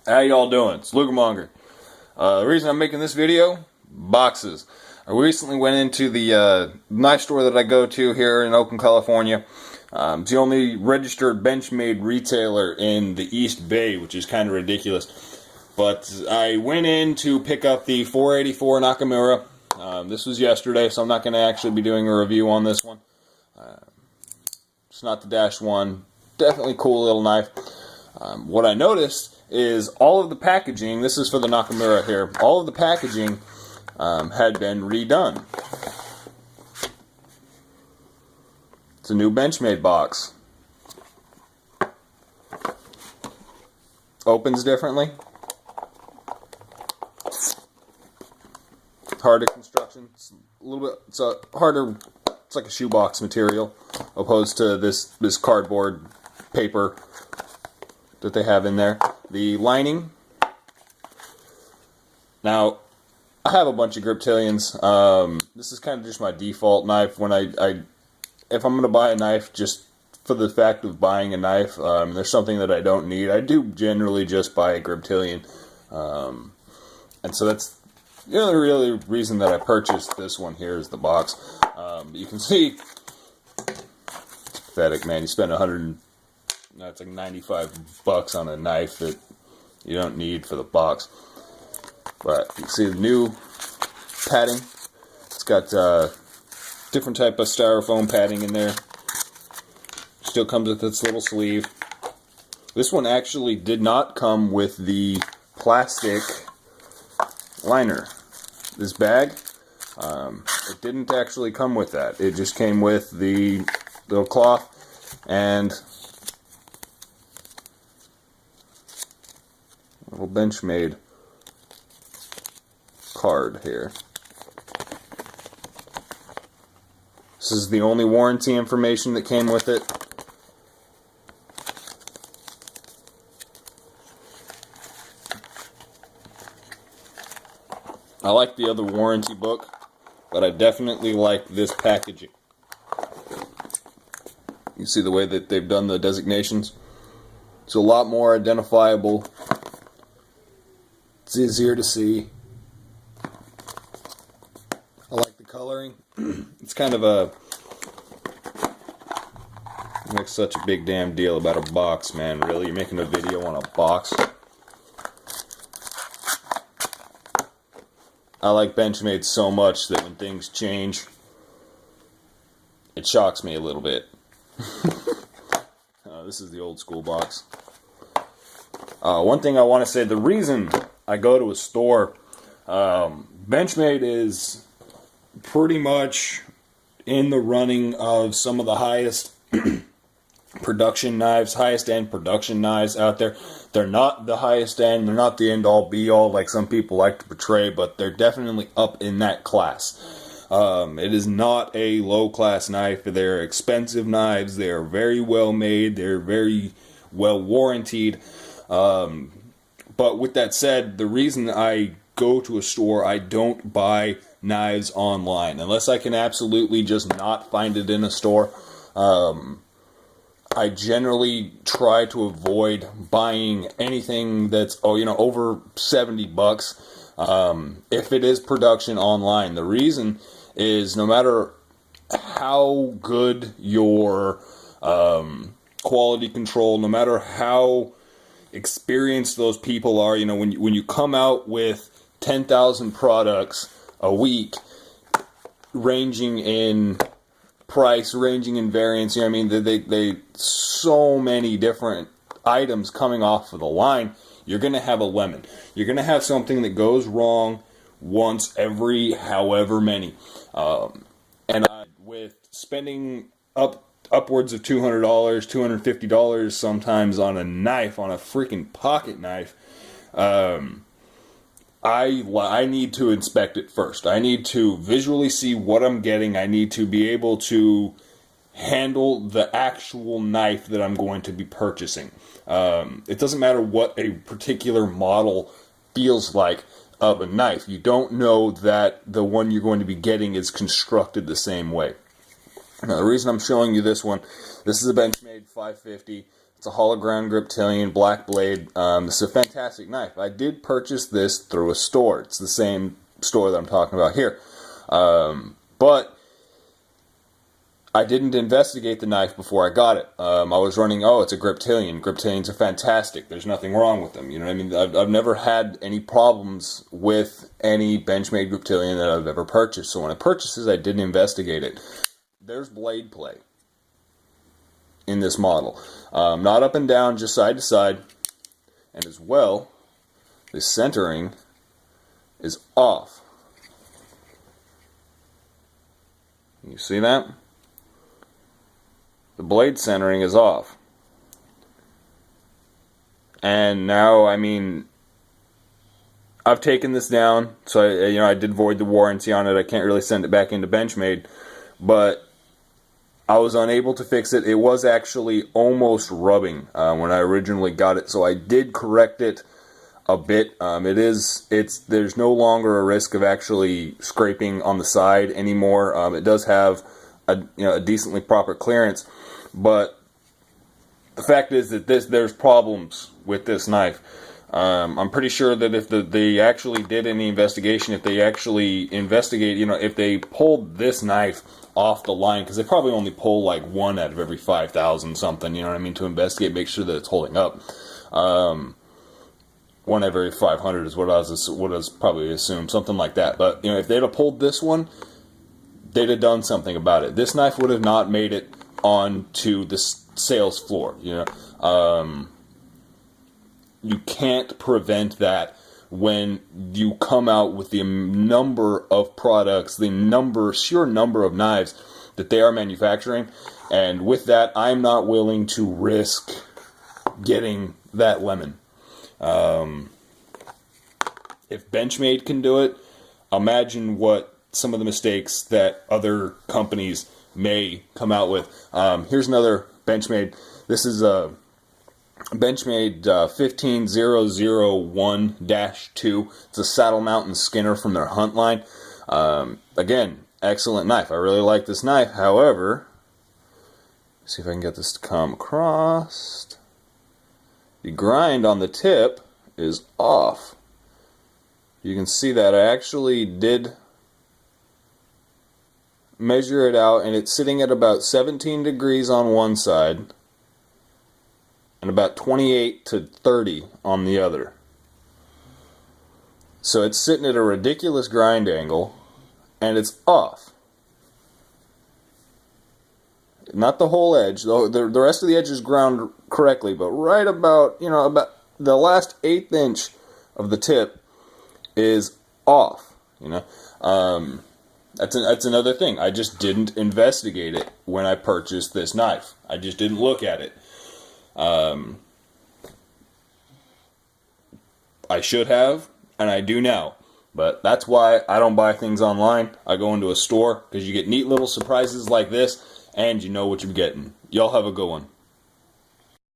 How y'all doing? It's Lugermonger. The reason I'm making this video, boxes. I recently went into the knife store that I go to here in Oakland, California. It's the only registered Benchmade retailer in the East Bay, which is kind of ridiculous. But I went in to pick up the 484 Nakamura. This was yesterday, so I'm not going to actually be doing a review on this one. It's not the Dash 1. Definitely cool little knife. What I noticed is all of the packaging, this is for the Nakamura here, all of the packaging had been redone. It's a new Benchmade box. Opens differently. Harder construction. It's a little bit, it's a harder, it's like a shoebox material opposed to this cardboard paper that they have in there. The lining. Now, I have a bunch of Griptilians. This is kind of just my default knife. When if I'm going to buy a knife just for the fact of buying a knife, there's something that I don't need, I do generally just buy a Griptilian. And so that's the only really reason that I purchased this one here is the box. You can see, it's pathetic, man. You spend it's like $95 on a knife that you don't need for the box. But you can see the new padding. It's got different type of styrofoam padding in there. Still comes with its little sleeve. This one actually did not come with the plastic liner. This bag, it didn't actually come with that. It just came with the little cloth and little Benchmade card here. This is the only warranty information that came with it. I like the other warranty book, but I definitely like this packaging. You see the way that they've done the designations? It's a lot more identifiable. It's easier to see. I like the coloring. It's kind of a... You make such a big damn deal about a box, man. Really? You're making a video on a box? I like Benchmade so much that when things change, it shocks me a little bit. This is the old school box. One thing I want to say, the reason I go to a store, Benchmade is pretty much in the running of some of the highest production knives, highest end production knives out there. They're not the highest end, they're not the end all be all like some people like to portray, but they're definitely up in that class. It is not a low class knife. They're expensive knives, they're very well made, they're very well warranted. But with that said, the reason I go to a store, I don't buy knives online. Unless I can absolutely just not find it in a store, I generally try to avoid buying anything that's over $70 if it is production online. The reason is no matter how good your quality control, no matter how experienced those people are, when you come out with 10,000 products a week, ranging in price, ranging in variance, they so many different items coming off of the line, you're going to have a lemon. You're going to have something that goes wrong once every however many. With spending upwards of $200, $250 sometimes on a knife, on a freaking pocket knife, I need to inspect it first. I need to visually see what I'm getting. I need to be able to handle the actual knife that I'm going to be purchasing. It doesn't matter what a particular model feels like of a knife. You don't know that the one you're going to be getting is constructed the same way. Now, the reason I'm showing you this one, this is a Benchmade 550. It's a hologram Griptilian black blade. This is a fantastic knife. I did purchase this through a store. It's the same store that I'm talking about here. But I didn't investigate the knife before I got it. I was running, oh, it's a Griptilian. Griptilians are fantastic. There's nothing wrong with them. You know what I mean? I've never had any problems with any Benchmade Griptilian that I've ever purchased. So when I purchased this, I didn't investigate it. There's blade play in this model. Not up and down, just side to side. And as well, the centering is off. You see that? The blade centering is off. And now, I mean, I've taken this down, so I did void the warranty on it. I can't really send it back into Benchmade, but I was unable to fix it. It was actually almost rubbing when I originally got it, so I did correct it a bit. There's no longer a risk of actually scraping on the side anymore. It does have a decently proper clearance, but the fact is that there's problems with this knife. I'm pretty sure that if they actually did any investigation, if they actually investigate, if they pulled this knife off the line, because they probably only pull like one out of every 5,000 something, you know what I mean, to investigate, make sure that it's holding up. One every 500 is what I was probably assumed, something like that. But if they'd have pulled this one, they'd have done something about it. This knife would have not made it onto the sales floor. You can't prevent that when you come out with the number of products, sheer number of knives that they are manufacturing. And with that, I'm not willing to risk getting that lemon. If Benchmade can do it, imagine what some of the mistakes that other companies may come out with. Here's another Benchmade. This is a Benchmade 15001-2. It's a Saddle Mountain Skinner from their Hunt line. Again, excellent knife. I really like this knife. However, let's see if I can get this to come across. The grind on the tip is off. You can see that I actually did measure it out, and it's sitting at about 17 degrees on one side and about 28 to 30 on the other. So it's sitting at a ridiculous grind angle, and it's off. Not the whole edge, though. The rest of the edge is ground correctly, but right about about the last 1/8 inch of the tip is off. That's another thing. I just didn't investigate it when I purchased this knife. I just didn't look at it. I should have, and I do now. But that's why I don't buy things online. I go into a store, because you get neat little surprises like this, and you know what you're getting. Y'all have a good one.